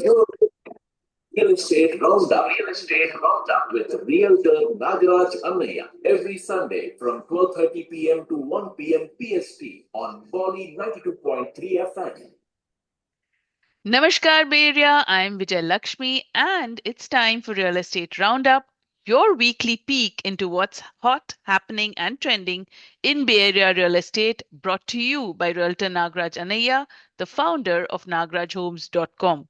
Your Real Estate Roundup. With Realtor Nagaraj Annaya every Sunday from 12:30 p.m. to 1 p.m. PST on Bali 92.3 FM. Namaskar, Bay Area. I'm Vijay Lakshmi, and it's time for Real Estate Roundup, your weekly peek into what's hot, happening, and trending in Bay Area real estate, brought to you by Realtor Nagraj Anaya, the founder of nagrajhomes.com.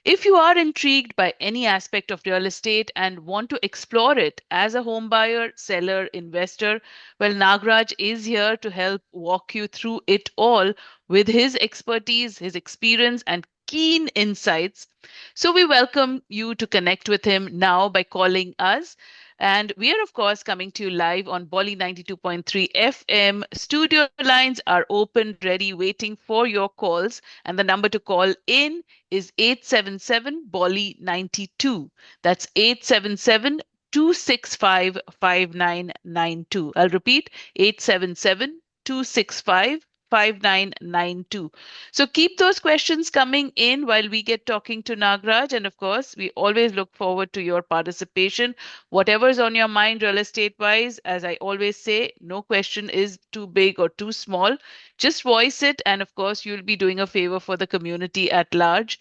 If you are intrigued by any aspect of real estate and want to explore it as a home buyer, seller, investor, well, Nagraj is here to help walk you through it all with his expertise, his experience, and keen insights. So, we welcome you to connect with him now by calling us. And we are, of course, coming to you live on Bolly 92.3 FM. Studio lines are open, ready, waiting for your calls. And the number to call in is 877 Bolly 92. That's 877 265 5992. I'll repeat 877 265 5992. So keep those questions coming in while we get talking to Nagraj. And of course, we always look forward to your participation. Whatever's on your mind, real estate wise, as I always say, no question is too big or too small. Just voice it. And of course, you'll be doing a favor for the community at large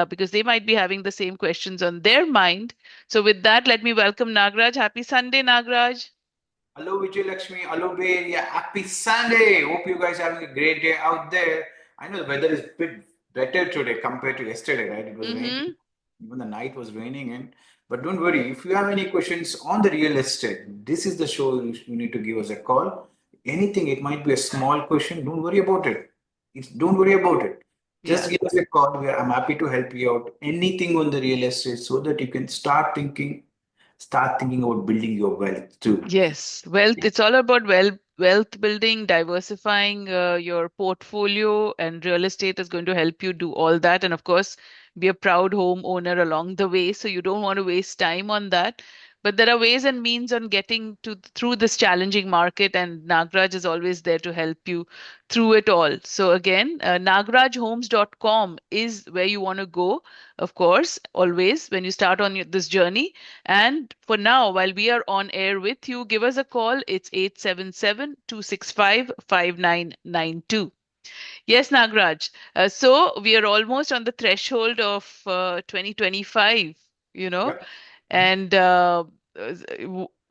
because they might be having the same questions on their mind. So, with that, let me welcome Nagraj. Happy Sunday, Nagraj. Hello, Vijay Lakshmi. Hello, Bay Area. Happy Sunday. Hope you guys are having a great day out there. I know the weather is a bit better today compared to yesterday, right? It was Mm-hmm. raining. Even the night was raining in. But don't worry, if you have any questions on the real estate, this is the show you need to give us a call. Anything, it might be a small question. Don't worry about it. Don't worry about it. Yeah. Just give us a call. I'm happy to help you out. Anything on the real estate so that you can start thinking about building your wealth too. Yes, wealth, it's all about wealth building, diversifying your portfolio, and real estate is going to help you do all that. And of course, be a proud homeowner along the way. So you don't want to waste time on that. But there are ways and means on getting to through this challenging market, and Nagraj is always there to help you through it all. So again, nagrajhomes.com is where you want to go, of course, always when you start on this journey. And for now, while we are on air with you, give us a call. It's 877 265 5992. Yes, Nagraj. So we are almost on the threshold of 2025, you know, Yep. and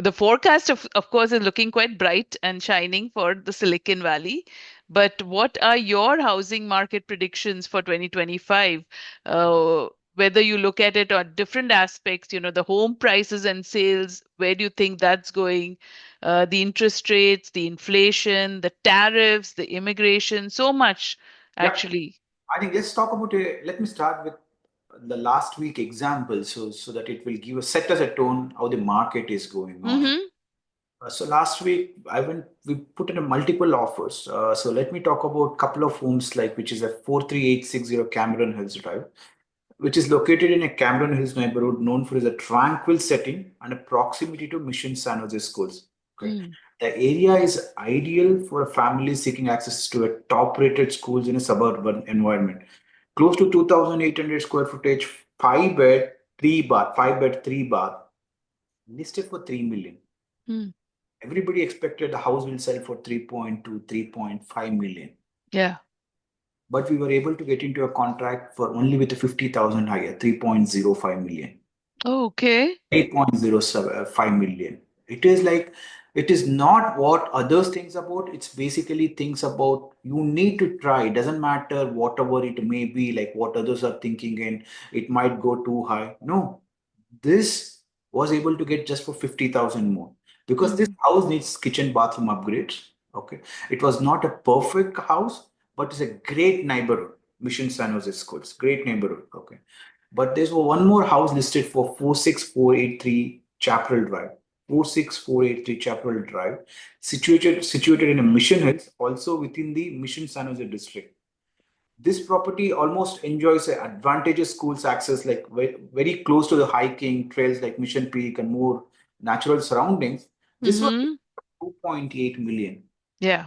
the forecast, of course, is looking quite bright and shining for the Silicon Valley. But what are your housing market predictions for 2025? Uh, Whether you look at it on different aspects, the home prices and sales, where do you think that's going? The interest rates, the inflation, the tariffs, the immigration, so much Yeah. actually. I think let's talk about it. Let me start with the last week example, so that it will give us set us a tone how the market is going on. Mm-hmm. So last week we put in a multiple offers. So let me talk about couple of homes like which is a 43860 Cameron Hills Drive, which is located in a Cameron Hills neighborhood known for its a tranquil setting and a proximity to Mission San Jose schools. Okay. Mm. The area is ideal for a family seeking access to a top-rated schools in a suburban environment. Close to 2,800 square footage, five bed, three bath, listed for 3 million. Mm. Everybody expected the house will sell for 3.2, 3.5 million. Yeah. But we were able to get into a contract for only with a 50,000 higher, 3.05 million. Oh, okay. 8.05 million. It is like, it is not what others thinks about. It's basically things about you need to try. It doesn't matter whatever it may be, like what others are thinking, and it might go too high. No, this was able to get just for 50,000 more because this Mm. house needs kitchen bathroom upgrades. Okay. It was not a perfect house, but it's a great neighborhood. Mission San Jose Schools, great neighborhood. Okay. But there's one more house listed for 46483 Chaparral Drive. 46483 Chaparral Drive, situated in a Mission Hills, also within the Mission San Jose district. This property almost enjoys a advantageous schools access, like very close to the hiking trails like Mission Peak and more natural surroundings. This was Mm-hmm. 2.8 million, Yeah.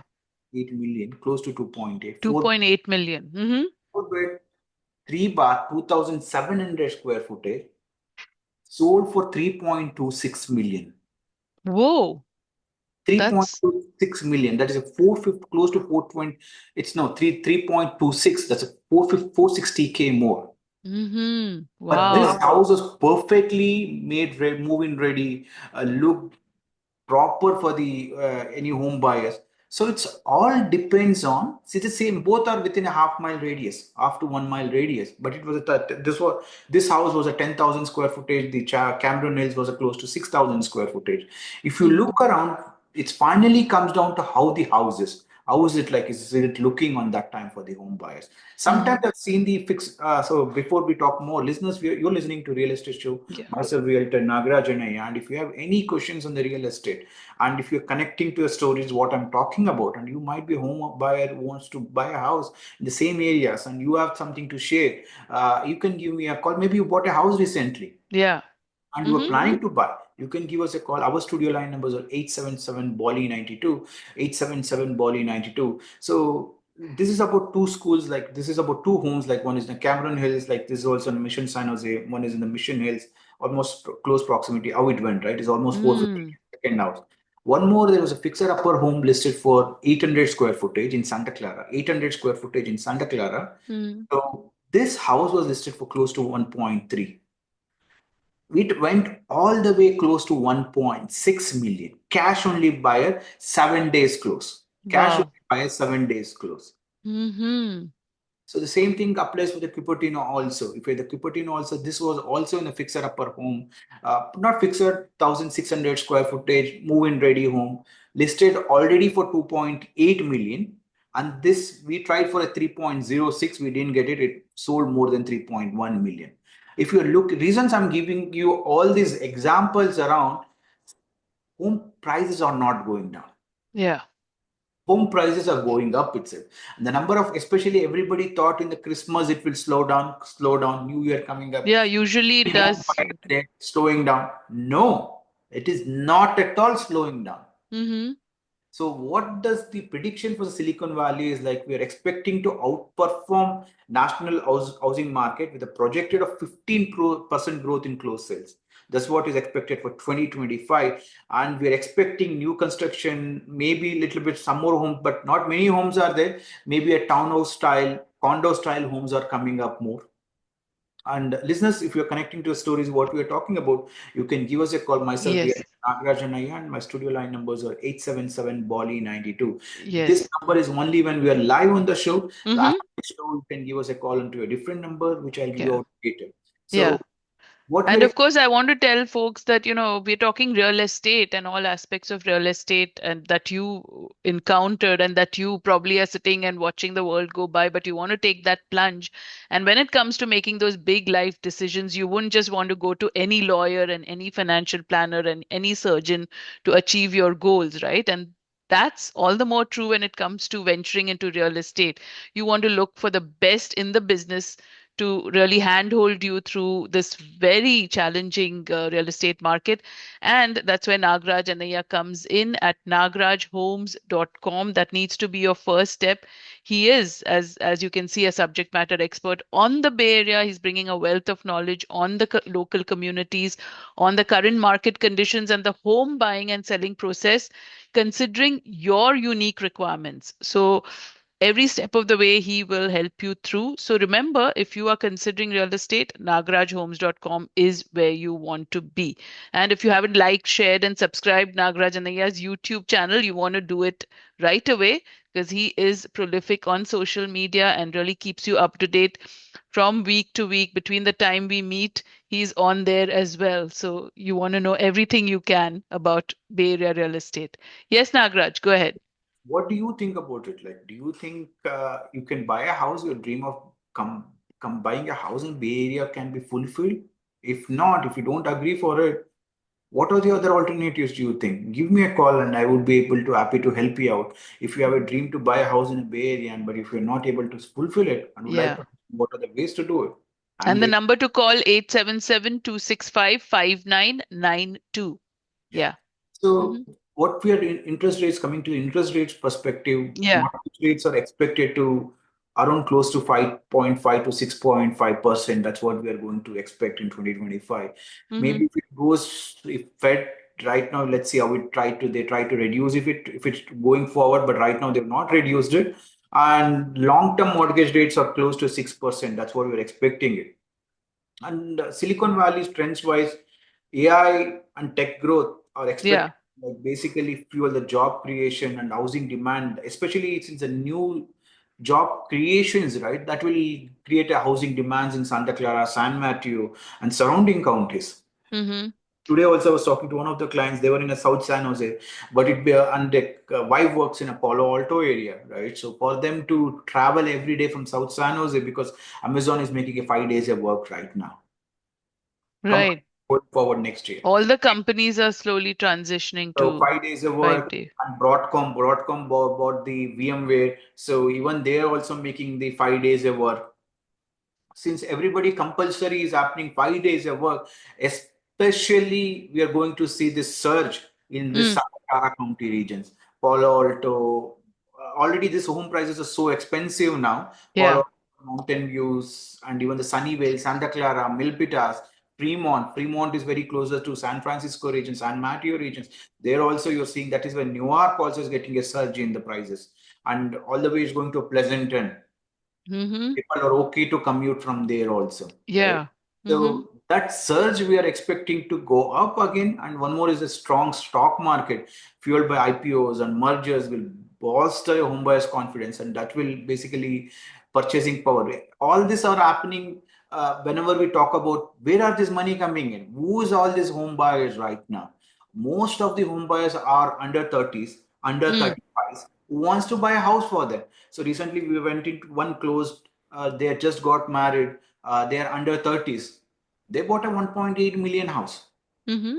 8 million, close to 2.8, 2.8 million. Mm-hmm. four bed, 3 bath, 2,700 square footage, sold for 3.26 million. Whoa, that's 3.26 million. That is a 450, close to 420. It's no 3.26. That's a 460K more. But this wow. house was perfectly made, move-in ready, looked proper for the any home buyers. So it's all depends on. See, the same. Both are within a half-mile radius, half to 1 mile radius. But it was this house was a 10,000 square footage. The Cameron Hills was a close to 6,000 square footage. If you look around, it finally comes down to how the house is. How is it like? Is it looking on that time for the home buyers? Sometimes I've seen the fix. So before we talk more, listeners, you're listening to Real Estate Show. Yeah. Myself, Realtor Nagaraj Anaya. And if you have any questions on the real estate, and if you're connecting to your stories, what I'm talking about, and you might be a home buyer who wants to buy a house in the same areas, and you have something to share, you can give me a call. Maybe you bought a house recently Yeah. and you are planning to buy, you can give us a call. Our studio line numbers are 877 Bolly 92, 877 Bolly 92. So this is about two schools, like this is about two homes, like one is in the Cameron Hills, like this is also in Mission San Jose, one is in the Mission Hills, almost close proximity. How it went, right? It's almost 450 second house. One more, there was a fixer upper home listed for 800 square footage in Santa Clara, 800 square footage in Santa Clara. So this house was listed for close to 1.3. It went all the way close to 1.6 million. Cash only buyer, 7 days close. Cash Wow. only buyer, 7 days close. So the same thing applies for the Cupertino also. If you're the Cupertino also, this was also in a fixer upper home, not fixer, 1,600 square footage, move-in ready home, listed already for 2.8 million. And this, we tried for a 3.06, we didn't get it. It sold more than 3.1 million. If you look, reasons I'm giving you all these examples around, home prices are not going down. Yeah. Home prices are going up itself. And the number of, especially everybody thought in the Christmas it will slow down, New Year coming up. Yeah, usually it Home does. buyers slowing down. No, it is not at all slowing down. So what does the prediction for the Silicon Valley is like? We are expecting to outperform national housing market with a projected of 15% growth in closed sales. That's what is expected for 2025. And we are expecting new construction, maybe a little bit some more homes, but not many homes are there. Maybe a townhouse style, condo style homes are coming up more. And listeners, if you're connecting to stories, what we are talking about, you can give us a call. Myself, Yes. Nagaraj Anaya, and my studio line numbers are 877 Bolly 92. Yes. This number is only when we are live on the show. After the show, you can give us a call onto a different number, which I'll give you Yeah. out later. Yeah. So what And we're of course, I want to tell folks that, we're talking real estate and all aspects of real estate and that you encountered and that you probably are sitting and watching the world go by, but you want to take that plunge. And when it comes to making those big life decisions, you wouldn't just want to go to any lawyer and any financial planner and any surgeon to achieve your goals, right? And that's all the more true when it comes to venturing into real estate. You want to look for the best in the business to really handhold you through this very challenging real estate market. And that's where Nagaraj Anaya comes in at nagarajhomes.com. That needs to be your first step. He is, as you can see, a subject matter expert on the Bay Area. He's bringing a wealth of knowledge on the local communities, on the current market conditions and the home buying and selling process, considering your unique requirements. So every step of the way he will help you through. So remember, if you are considering real estate, nagarajhomes.com is where you want to be. And if you haven't liked, shared, and subscribed Nagaraj Anaya's YouTube channel, you want to do it right away because he is prolific on social media and really keeps you up to date from week to week. Between the time we meet, he's on there as well. So you want to know everything you can about Bay Area real estate. Yes, Nagaraj, go ahead. What do you think about it? Like, do you think you can buy a house? Your dream of buying a house in Bay Area can be fulfilled? If not, if you don't agree for it, what are the other alternatives do you think? Give me a call and I would be able to happy to help you out. If you have a dream to buy a house in a Bay Area, but if you're not able to fulfill it, I would like Yeah. to know what are the ways to do it. And the number to call 877-265-5992. Yeah. So what we are in interest rates, coming to interest rates perspective, Yeah. mortgage rates are expected to around close to 5.5 to 6.5%. That's what we are going to expect in 2025. Maybe if it goes, if Fed right now, let's see how they try to reduce if it's going forward, but right now they've not reduced it. And long-term mortgage rates are close to 6%. That's what we're expecting it. And Silicon Valley's trends-wise, AI and tech growth are expected Yeah. like basically fuel the job creation and housing demand, especially since the new job creations, right? That will create a housing demands in Santa Clara, San Mateo, and surrounding counties. Mm-hmm. Today, also, I was talking to one of the clients. They were in a South San Jose, but and the wife works in a Palo Alto area, right? So for them to travel every day from South San Jose, because Amazon is making a 5 days of work right now, come Right. forward next year. All the companies are slowly transitioning So to 5 days of work, 5 day. and Broadcom bought the VMware. So even they are also making the 5 days of work. Since everybody compulsory is happening 5 days of work, especially we are going to see this surge in this Mm. Santa Clara County regions. Palo Alto, already these home prices are so expensive now. Palo Yeah. Alto, Mountain Views, and even the Sunnyvale, Santa Clara, Milpitas, Fremont is very closer to San Francisco region, San Mateo regions. There also you're seeing that is where Newark also is getting a surge in the prices, and all the way is going to Pleasanton. Mm-hmm. People are okay to commute from there also, right? Yeah. Mm-hmm. So that surge we are expecting to go up again. And one more is a strong stock market fueled by IPOs and mergers will bolster home buyers' confidence, and that will basically purchasing power. All this are happening whenever we talk about where are this money coming in? Who is all these home buyers right now? Most of the home buyers are under 30s, under Mm. 35s, who wants to buy a house for them. So recently we went into one closed, they had just got married, they are under 30s. They bought a 1.8 million house, Mm-hmm.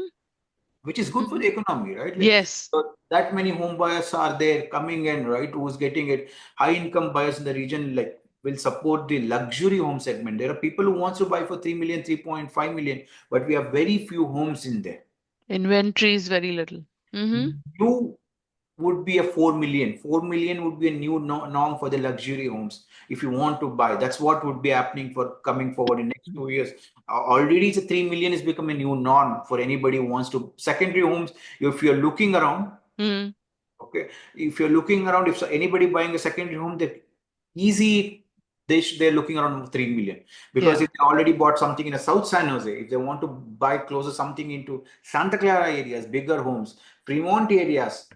which is good for Mm-hmm. the economy, right? Like, Yes. so that many home buyers are there coming in, right? Who's getting it? High income buyers in the region, like, will support the luxury home segment. There are people who wants to buy for 3 million, 3.5 million, but we have very few homes in there. Inventory is very little. Mm-hmm. You would be a 4 million. 4 million would be a new norm for the luxury homes if you want to buy. That's what would be happening for coming forward in next 2 years. Already it's a 3 million is become a new norm for anybody who wants to. Secondary homes, if you're looking around, Mm. okay, if you're looking around, if anybody buying a secondary home, they easy they're looking around 3 million, because Yeah. if they already bought something in a South San Jose, if they want to buy closer something into Santa Clara areas, bigger homes, Fremont areas,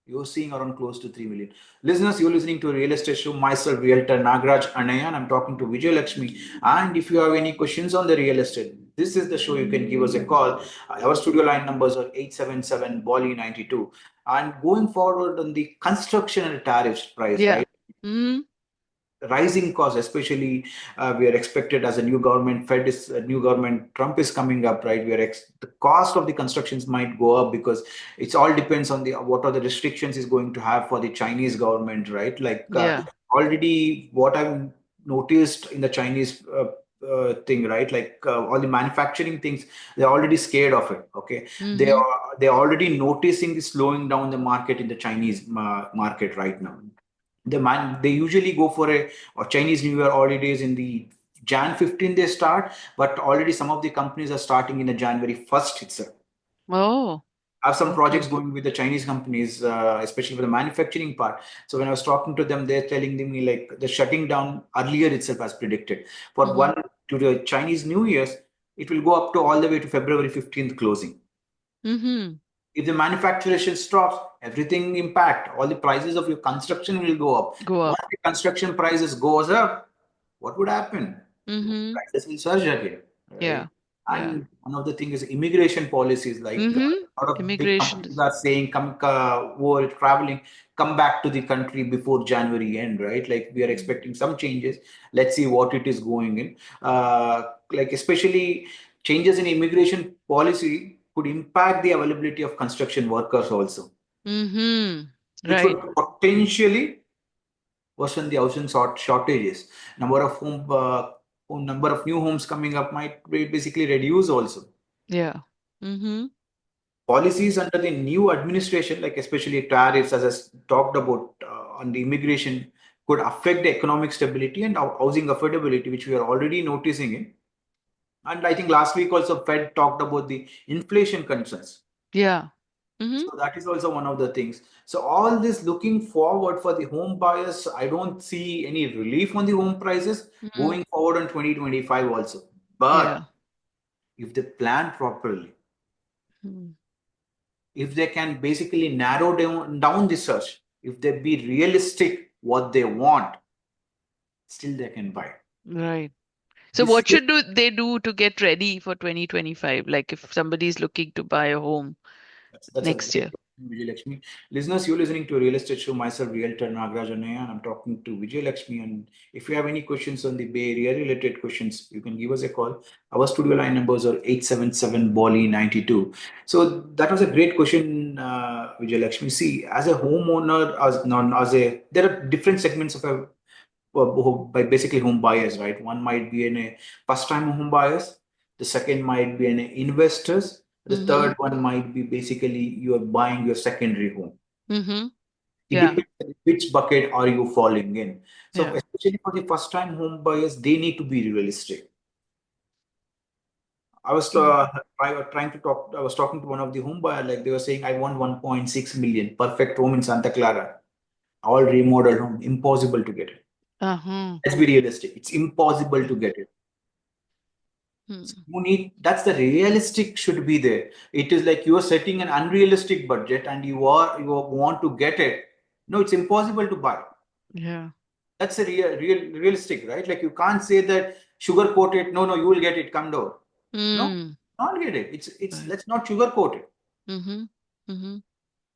you're seeing around close to 3 million. Listeners, you're listening to a real estate show. Myself, Realtor Nagraj Anaya, and I'm talking to Vijay Lakshmi. And if you have any questions on the real estate, this is the show. You can give us a call. Our studio line numbers are 877 Bolly 92. And going forward on the construction and tariffs price, Yeah. right? Mm-hmm. Rising costs, especially we are expected as a new government, new government, Trump is coming up, right? The cost of the constructions might go up because it's all depends on the what are the restrictions is going to have for the Chinese government, right? Like Yeah. already what I've noticed in the Chinese thing, right? Like all the manufacturing things, they're already scared of it. Okay, Mm-hmm. they're already noticing the slowing down the market in the Chinese market right now. They usually go for a Chinese New Year holidays in the Jan 15 they start, but already some of the companies are starting in the January 1st itself. Oh, I have some projects okay. going with the Chinese companies, especially for the manufacturing part. So when I was talking to them, they're telling me like the shutting down earlier itself as predicted. For Mm-hmm. one to the Chinese New Year's, it will go up to all the way to February 15th closing. Mm-hmm. If the manufacturing stops, everything impact. All the prices of your construction will go up. Go up. Once the construction prices goes up, what would happen? Mm-hmm. Prices will surge again, right? Yeah. Yeah. And one of the things is immigration policies. Like Mm-hmm. a lot of big Immigration. companies are saying, come who are traveling, come back to the country before January end, right? Like we are expecting some changes. Let's see what it is going in. Like especially changes in immigration policy could impact the availability of construction workers also, Mm-hmm. which would Right. potentially worsen the housing shortages. Number of new homes coming up might basically reduce also. Yeah. Mm-hmm. Policies under the new administration, like especially tariffs, as I talked about on the immigration, could affect the economic stability and housing affordability, which we are already noticing it. And I think last week also Fed talked about the inflation concerns. Yeah. Mm-hmm. So that is also one of the things. So all this looking forward for the home buyers, I don't see any relief on the home prices going forward in 2025 also. But Yeah. if they plan properly, Mm. if they can basically narrow down the search, if they be realistic what they want, still they can buy. Right. So This what is should they do to get ready for 2025? Like if somebody is looking to buy a home That's a next great year. question, Vijay Lakshmi. Listeners, you're listening to a real estate show. Myself, Realtor Nagaraj Annaya, and I'm talking to Vijay Lakshmi. And if you have any questions on the Bay Area related questions, you can give us a call. Our studio line numbers are 877 Bali 92. So that was a great question, Vijay Lakshmi. See, as a homeowner, there are different segments of a by basically home buyers, right? One might be a first-time home buyers. The second might be an investors. The third one might be basically you are buying your secondary home. Mm-hmm. It Yeah. depends on which bucket are you falling in. So Yeah. especially for the first-time home buyers, they need to be realistic. I was trying to talk. I was talking to one of the home buyer, like they were saying, I want 1.6 million, perfect home in Santa Clara, all remodeled home, impossible to get it. Uh-huh. Let's be realistic. It's impossible to get it. You need that's the realistic should be there. It is like you are setting an unrealistic budget and you want to get it. No, it's impossible to buy. Yeah. That's a realistic, right? Like you can't say that sugarcoat it. No, you will get it. Come down. No, not get it. It's Right. let's not sugarcoat it. Mm-hmm. Mm-hmm.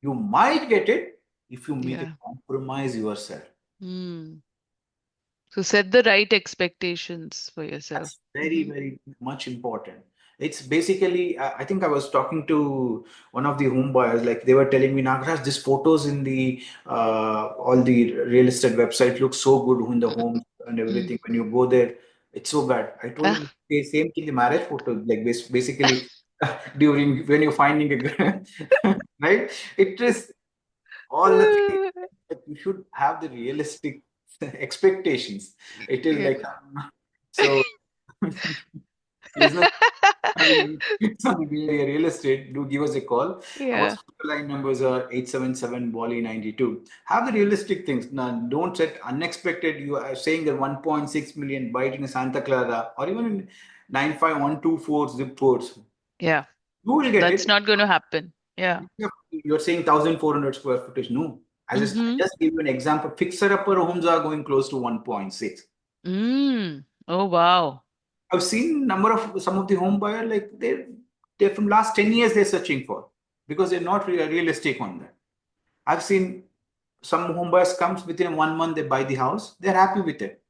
You might get it if you make Yeah. a compromise yourself. So set the right expectations for yourself. That's very, very much important. It's basically, I think I was talking to one of the home buyers, like they were telling me, Nagaraj, these photos in the all the real estate website look so good in the home and everything. When you go there, it's so bad. I told him, okay, same thing, the marriage photo, like basically during when you're finding a girl, right? It is all the things that you should have the realistic expectations. It is like so. Listeners, having some area real estate, do give us a call. Our Yeah. studio line numbers are 877 Bali 92. Have the realistic things. Now, don't set unexpected. You are saying that 1.6 million bite in Santa Clara or even in 95124 zip codes. Yeah. You will get That's it. not going to happen. Yeah. You're saying 1,400 square footage. No. I just give you an example. Fixer-upper homes are going close to 1.6. Oh, wow. I've seen number of some of the home buyer like they're from last 10 years they're searching for because they're not realistic on that. I've seen some home buyers comes within 1 month they buy the house, they're happy with it.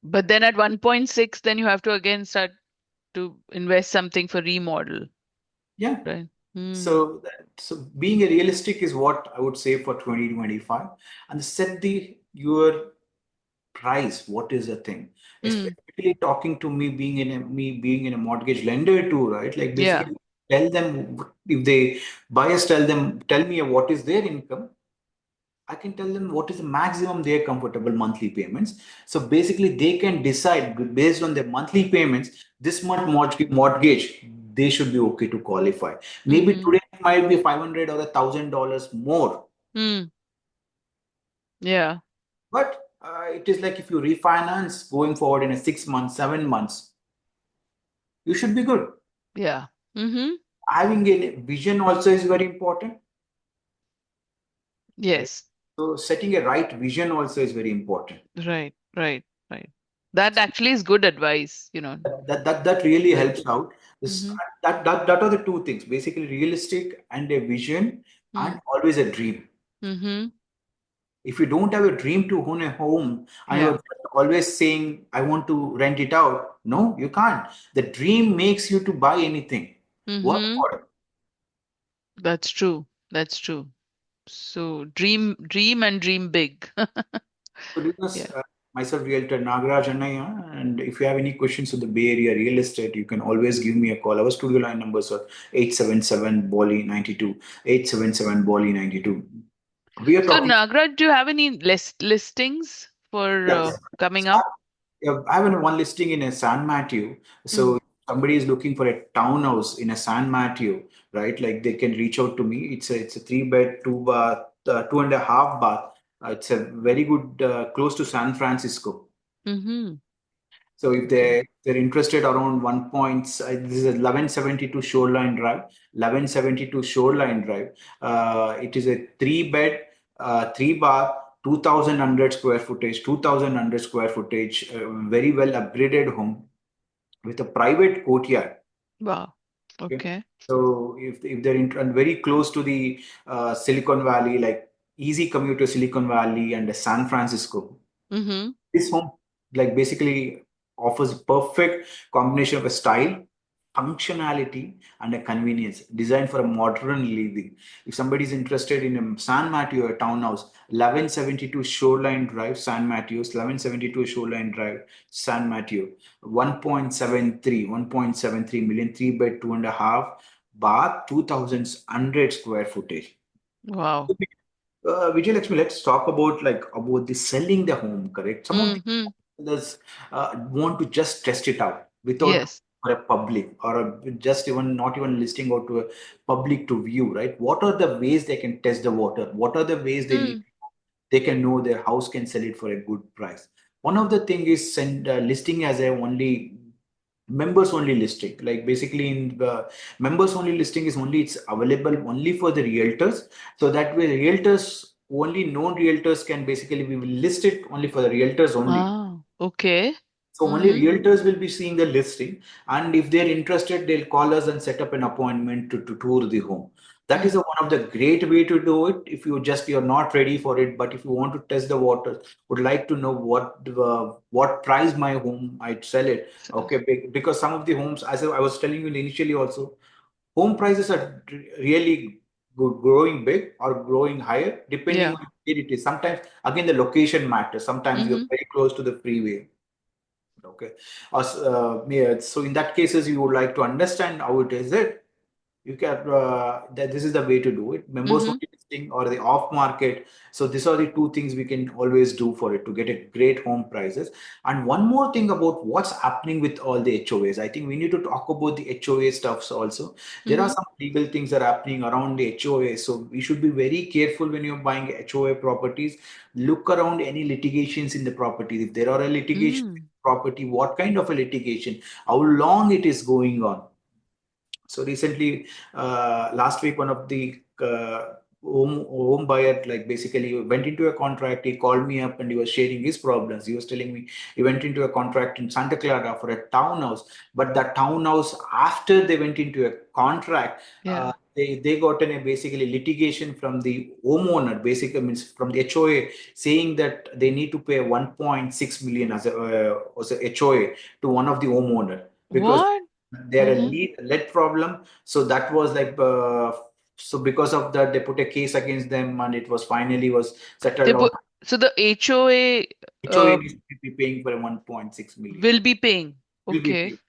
But then at 1.6, then you have to again start to invest something for remodel. Yeah. Right. So being a realistic is what I would say for 2025 and set your price. What is the thing? Especially talking to me being in a mortgage lender too, right? Like basically tell them if they buyers tell me what is their income. I can tell them what is the maximum their comfortable monthly payments. So basically they can decide based on their monthly payments, this much mortgage they should be okay to qualify. Maybe today it might be $500 or $1,000 more. Yeah. But it is like if you refinance going forward in a 6 months, 7 months, you should be good. Yeah. Having a vision also is very important. Yes. So setting a right vision also is very important. Right. That actually is good advice, That really helps out. That are the two things, basically realistic and a vision and always a dream. If you don't have a dream to own a home and you're always saying, I want to rent it out, no, you can't. The dream makes you to buy anything. Work for it. That's true. So dream and dream big. So this is myself, Realtor Nagaraj Annaya, and if you have any questions on the Bay Area real estate, you can always give me a call. Our studio line numbers are 877 Bali 92, 877 Bali 92. We are So, talking. Nagraj, do you have any listings for Yes. coming up? Yeah, I have one listing in a San Mateo. So Mm. if somebody is looking for a townhouse in a San Mateo, right? Like they can reach out to me. It's a 3 bed, 2 bath, 2.5 bath. It's a very good close to San Francisco. Mm-hmm. So if Okay. they're interested around this is 1172 Shoreline Drive, 1172 Shoreline Drive. It is a 3 bed, 3 bath, 2,100 square footage, 2,100 square footage, very well upgraded home with a private courtyard. Wow. Okay. Okay. So if they're and very close to the Silicon Valley, like easy commute to Silicon Valley and San Francisco, Mm-hmm. this home like basically offers perfect combination of a style, functionality, and a convenience designed for a modern living. If somebody is interested in a San Mateo a townhouse, 1172 Shoreline Drive, San Mateo's, 1172 Shoreline Drive, San Mateo, 1.73 million, 3 bed, 2.5 bath, 2,100 square footage. Wow. Vijay Lakshmi, let's talk about the selling the home, correct? Some of the Mm-hmm. others want to just test it out without Yes. for a public or just even not even listing out to a public to view, right? What are the ways they can test the water? What are the ways Mm. they can know their house can sell it for a good price? One of the thing is send listing as a only members only listing. Like basically in the members only listing is only it's available only for the realtors. So that way realtors only known realtors can basically we will list it only for the realtors only. Wow. Okay. So only Mm-hmm. realtors will be seeing the listing, and if they're interested, they'll call us and set up an appointment to tour the home. That is Mm. one of the great way to do it. If you're not ready for it, but if you want to test the waters, would like to know what price my home might sell it. So, Okay, because some of the homes, as I was telling you initially also, home prices are really growing big or growing higher depending yeah. on where it is. Sometimes again the location matters. Sometimes you're Mm-hmm. very close to the freeway. Okay. Yeah, so in that cases, you would like to understand how it is it. You can that this is the way to do it. Members Mm-hmm. only listing or the off market. So these are the two things we can always do for it to get a great home prices. And one more thing about what's happening with all the HOAs. I think we need to talk about the HOA stuffs also. There are Mm-hmm. some legal things that are happening around the HOA. So we should be very careful when you're buying HOA properties. Look around any litigations in the property. If there are a litigation Mm. property, what kind of a litigation, how long it is going on. So recently, last week, one of the home buyer, like basically went into a contract. He called me up and he was sharing his problems. He was telling me he went into a contract in Santa Clara for a townhouse, but that townhouse, after they went into a contract, Yeah. they got in a basically litigation from the homeowner, basically means from the HOA, saying that they need to pay 1.6 million as a HOA to one of the homeowner because What? they had a Mm-hmm. lead problem. So that was like so because of that they put a case against them and it was finally was They settled out. put so the HOA HOA uh, needs to be paying for 1.6 million. will be paying. Will be Okay. paid.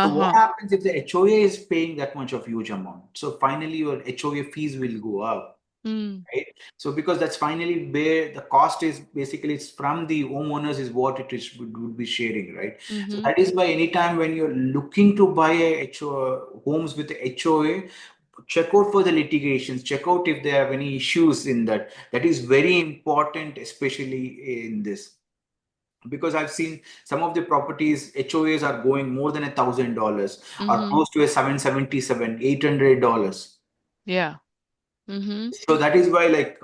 So what Uh-huh. happens if the HOA is paying that much of huge amount? So finally your HOA fees will go up. Mm. Right? So because that's finally where the cost is basically it's from the homeowners is what it is would be sharing, right? So Mm-hmm. that is why anytime when you're looking to buy a HOA, homes with the HOA, check out for the litigations, check out if there are any issues in that. That is very important, especially in this. Because I've seen some of the properties HOAs are going more than $1,000 or Mm-hmm. close to a 777, $800. Yeah. Mm-hmm. So that is why, like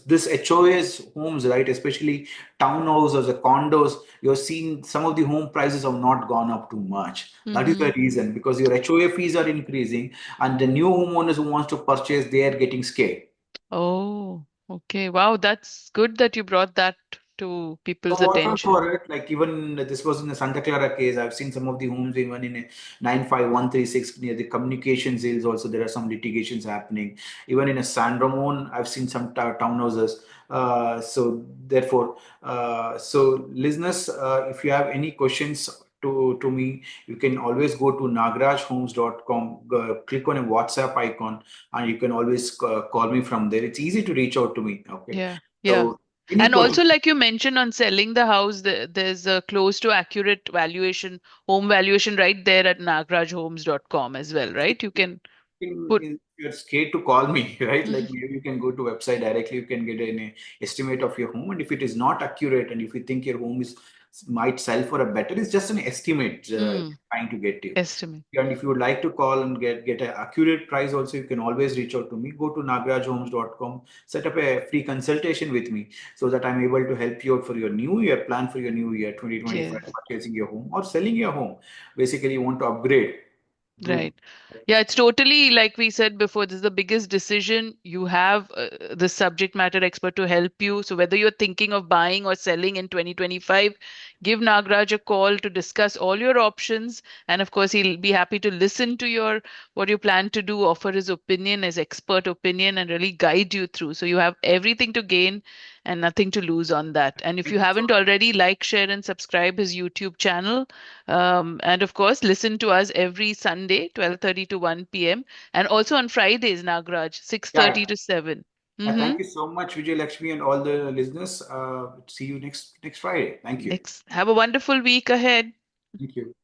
this HOAs homes, right? Especially townhouses or condos, you're seeing some of the home prices have not gone up too much. That is Mm-hmm. the reason because your HOA fees are increasing, and the new homeowners who wants to purchase, they are getting scared. Oh, okay. Wow, that's good that you brought that to So people's watch out attention. for it. Like even this was in the Santa Clara case. I've seen some of the homes even in a 95136 near the communication sales. Also, there are some litigations happening. Even in a San Ramon, I've seen some townhouses. So therefore, so listeners, if you have any questions, to me, you can always go to nagrajhomes.com, click on a WhatsApp icon, and you can always call me from there. It's easy to reach out to me. Okay. Yeah. Yeah. So any And question? also, like you mentioned on selling the house, there's a close to accurate valuation, home valuation right there at nagrajhomes.com as well, right? You can put. If you're scared to call me, right? Like Mhm. maybe you can go to website directly, you can get an estimate of your home. And if it is not accurate, and if you think your home is might sell for a better, it's just an estimate trying to get you. Estimate. And if you would like to call and get an accurate price also, you can always reach out to me. Go to nagrajhomes.com, set up a free consultation with me so that I'm able to help you out for your new year, plan for your new year, 2025, Yes. purchasing your home or selling your home. Basically, you want to upgrade. Good. Right. Yeah, it's totally like we said before, this is the biggest decision. You have the subject matter expert to help you. So whether you're thinking of buying or selling in 2025, give Nagraj a call to discuss all your options. And of course, he'll be happy to listen to your what you plan to do, offer his opinion, his expert opinion, and really guide you through. So you have everything to gain and nothing to lose on that. And if Thank you you so haven't already, like, share, and subscribe his YouTube channel. And of course, listen to us every Sunday, 12:30 to 1 p.m. And also on Fridays, Nagraj, much. 6:30 to 7. Thank you so much, Vijay Lakshmi, and all the listeners. See you next Friday. Thank you. Next, have a wonderful week ahead. Thank you.